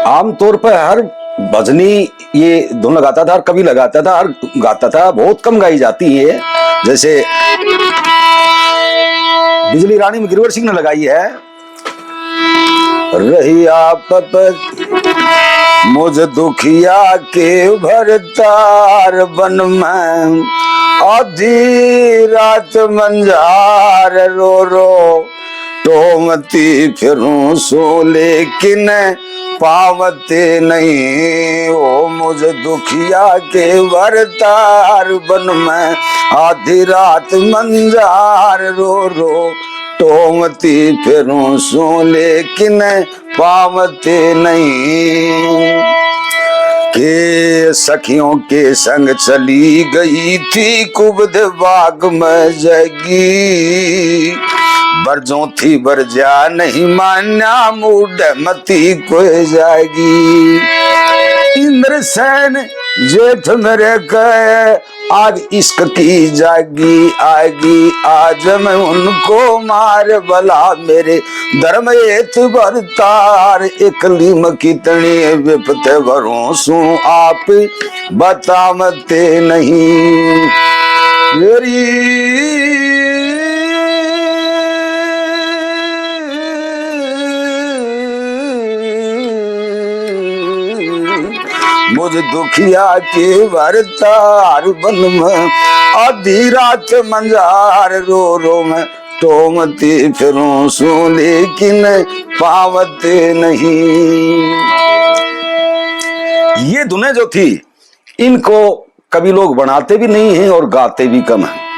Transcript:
आमतौर पर हर भजनी ये धुन लगाता था, हर कवि लगाता था, हर गाता था, बहुत कम गाई जाती है। जैसे बिजली रानी में गिरवर सिंह ने लगाई है, रही आप मुझ दुखिया के भरतार बन में, आधी रात मंजार रो रो टोमती फिरूं सो लेकिन पावते नहीं। ओ मुझ दुखिया के भरतार बन में, आधी रात मंजार रो रो टोमती फिरूं सो लेकिन पावते नहीं। के सखियों के संग चली गई थी कुबद बाग में जगी, बरजों थी बरजा नहीं मान्या मूड मती को जाएगी। इंद्रसेन जेठ मेरे कहे आज इश्क की जागी आएगी, आज मैं उनको मार भला मेरे धर्म एत भरतार, एकलीम कितनी विपत भरों सू आप बतावते नहीं। मुझ दुखिया के भरतार बन में, आधी रात मंजार रो रो में टोमती फिरूं सू लेकिन पावते नहीं। ये धुनें जो थी इनको कभी लोग बनाते भी नहीं हैं और गाते भी कम हैं।